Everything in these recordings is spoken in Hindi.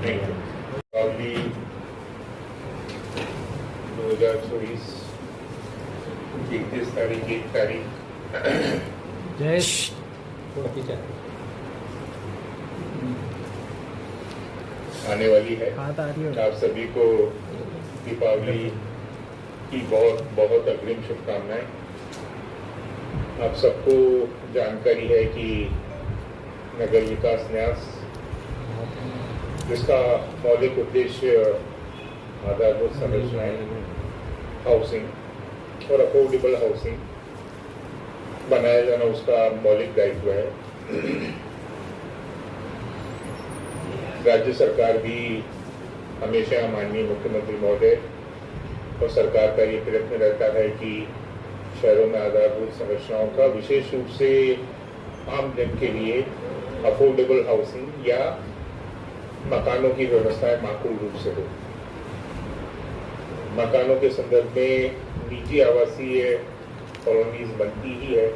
दीपावली 2024 31 तारीख 1 तारीख जय आने वाली है। आप सभी को दीपावली की बहुत बहुत अग्रिम शुभकामनाएं। आप सबको जानकारी है कि नगर विकास न्यास, जिसका मौलिक उद्देश्य आधारभूत संरचनाएं, हाउसिंग और अफोर्डेबल हाउसिंग बनाया जाना उसका मौलिक दायित्व है। राज्य सरकार भी हमेशा माननीय मुख्यमंत्री महोदय और सरकार का ये प्रयत्न रहता है कि शहरों में आधारभूत संरचनाओं का विशेष रूप से आम जन के लिए अफोर्डेबल हाउसिंग या मकानों की व्यवस्थाएं माकूल रूप से हो। मकानों के संदर्भ में निजी आवासीय कॉलोनीज बनती ही है,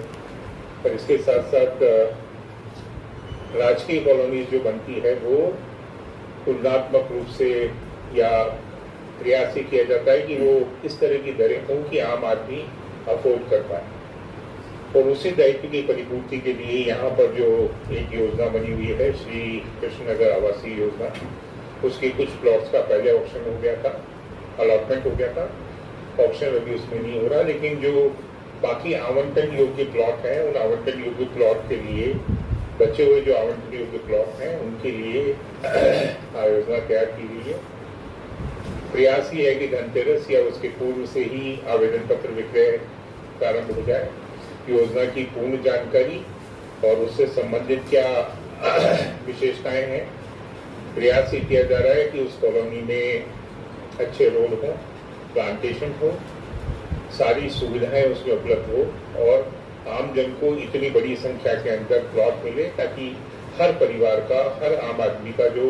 पर इसके साथ साथ राजकीय कॉलोनीज जो बनती है वो तुलनात्मक रूप से या प्रयास ही किया जाता है कि वो इस तरह की दरें हों कि आम आदमी अफोर्ड कर पाए। और उसी दायित्व की परिपूर्ति के लिए यहाँ पर जो एक योजना बनी हुई है, श्री कृष्ण नगर आवासीय योजना, उसके कुछ प्लॉट्स का पहले ऑक्शन हो गया था, अलॉटमेंट हो गया था। ऑक्शन अभी उसमें नहीं हो रहा, लेकिन जो बाकी आवंटन योग्य प्लॉट हैं, उन आवंटन योग्य प्लॉट के लिए बचे हुए जो आवंटन योग्य प्लॉट हैं उनके लिए योजना तैयार की गई है। प्रयास ये है कि धनतेरस या उसके पूर्व से ही आवेदन पत्र विक्रय प्रारंभ हो जाए। योजना की पूर्ण जानकारी और उससे संबंधित क्या विशेषताएं हैं, प्रयास ये किया जा रहा है कि उस कॉलोनी में अच्छे रोड हो, प्लांटेशन हो, सारी सुविधाएं उसमें उपलब्ध हो और आम जन को इतनी बड़ी संख्या के अंदर प्लॉट मिले ताकि हर परिवार का, हर आम आदमी का जो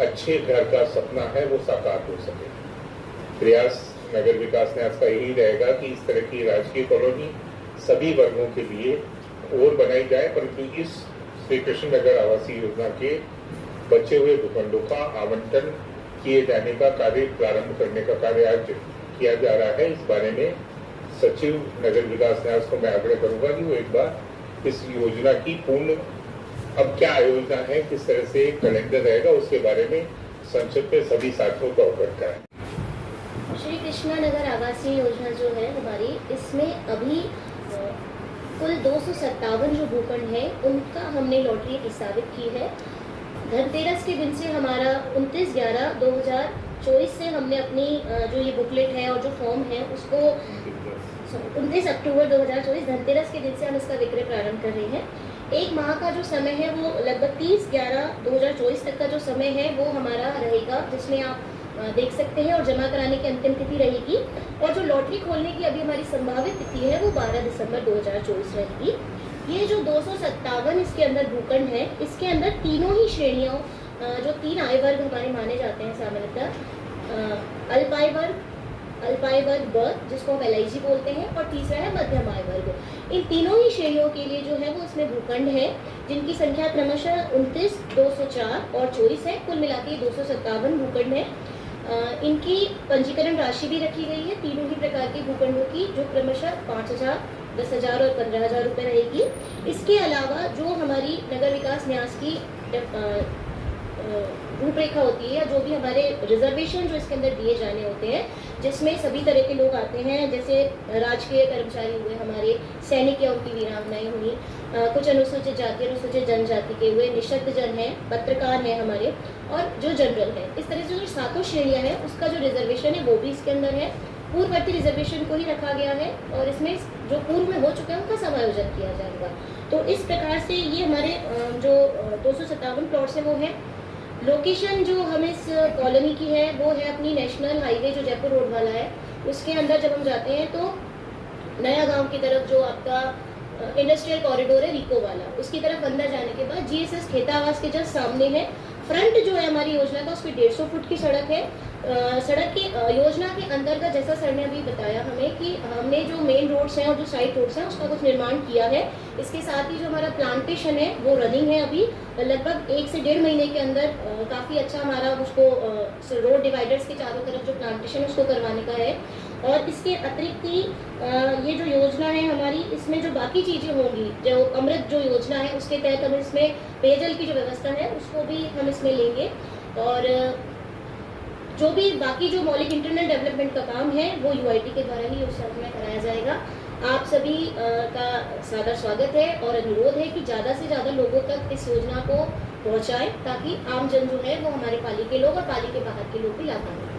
अच्छे घर का सपना है वो साकार हो सके। प्रयास नगर विकास न्यास का यही रहेगा कि इस तरह की राजकीय कॉलोनी सभी वर्गों के लिए और बनाई जाए, परंतु इस श्री कृष्ण नगर आवासीय योजना के बचे हुए भूखंडों का आवंटन किए जाने का कार्य प्रारंभ करने का कार्य आज किया जा रहा है। इस बारे में सचिव नगर विकास न्यास को मैं आग्रह करूंगा कि वो एक बार इस योजना की पूर्ण अब क्या योजना है, किस तरह से कैलेंडर रहेगा, उसके बारे में संसद में सभी साथियों को अवगत कराएं। श्री कृष्णा नगर आवासीय योजना जो है हमारी, इसमें अभी कुल 257 जो भूखंड है उनका हमने लॉटरी प्रस्तावित की है। धनतेरस के दिन से हमारा 29/11/2024 से हमने अपनी जो ये बुकलेट है और जो फॉर्म है उसको 29 अक्टूबर 2024 धनतेरस के दिन से हम इसका विक्रय प्रारंभ कर रहे हैं। एक माह का जो समय है वो लगभग 30/11/2024 तक का जो समय है वो हमारा रहेगा, जिसमें आप देख सकते हैं, और जमा कराने की अंतिम तिथि रहेगी। और जो लॉटरी खोलने की अभी हमारी संभावित तिथि है वो 12 दिसंबर 2024 रहेगी। ये जो 257 इसके अंदर भूखंड है, इसके अंदर तीनों ही श्रेणियों, जो 3 आय वर्ग हमारे माने जाते हैं सामान्यतः, अल्पाय वर्ग ब, जिसको हम LIG बोलते हैं, और तीसरा है मध्यम आय वर्ग। इन तीनों ही श्रेणियों के लिए जो है वो इसमें भूखंड है, जिनकी संख्या क्रमशः 29, 204 और 24 है। कुल मिला के 257 भूखंड है। इनकी पंजीकरण राशि भी रखी गई है तीनों ही प्रकार के भूखंडों की, जो क्रमशः 5,000, 10,000 और 15,000 रुपये रहेगी। इसके अलावा जो हमारी नगर विकास न्यास की रूपरेखा होती है, या जो भी हमारे रिजर्वेशन जो इसके अंदर दिए जाने होते हैं, जिसमें सभी तरह के लोग आते हैं, जैसे राजकीय कर्मचारी हुए, हमारे सैनिक या उनकी वीरांगनाएं हुई, कुछ अनुसूचित जाति, अनुसूचित जनजाति के हुए, निःशक्त जन है, पत्रकार हैं हमारे, और जो जनरल है। इस तरह से जो 7 श्रेणियाँ हैं उसका जो रिजर्वेशन है वो भी इसके अंदर है। पूर्ववर्ती रिजर्वेशन को ही रखा गया है और इसमें जो पूर्व में हो चुका है उनका समायोजन किया जाएगा। तो इस प्रकार से ये हमारे जो 257 प्लॉट्स हैं वो हैं। लोकेशन जो हमें इस कॉलोनी की है वो है अपनी नेशनल हाईवे जो जयपुर रोड वाला है, उसके अंदर जब हम जाते हैं तो नया गांव की तरफ जो आपका इंडस्ट्रियल कॉरिडोर है रीको वाला, उसकी तरफ अंदर जाने के बाद GSS खेता आवास के जस्ट सामने है फ्रंट जो है हमारी योजना का उसकी 150 फुट की सड़क है। सड़क की योजना के अंतर्गत जैसा सर ने अभी बताया हमें कि हमने जो मेन रोड्स हैं और जो साइड रोड्स हैं उसका कुछ निर्माण किया है। इसके साथ ही जो हमारा प्लांटेशन है वो रनिंग है अभी, लगभग 1 से 1.5 महीने के अंदर काफ़ी अच्छा हमारा उसको रोड डिवाइडर्स के चारों तरफ जो प्लांटेशन है उसको करवाने का है। और इसके अतिरिक्त ही ये जो योजना है हमारी, इसमें जो बाकी चीज़ें होंगी, जो अमृत जो योजना है उसके तहत हम इसमें पेयजल की जो व्यवस्था है उसको भी हम इसमें लेंगे। और जो भी बाकी जो मौलिक इंटरनल डेवलपमेंट का काम है वो UIT के द्वारा ही उस में कराया जाएगा। आप सभी का सादर स्वागत है और अनुरोध है कि ज़्यादा से ज़्यादा लोगों तक इस योजना को पहुँचाएं ताकि आम जन जो है वो हमारे पाली के लोग और पाली के बाहर के लोग भी लाभान्वित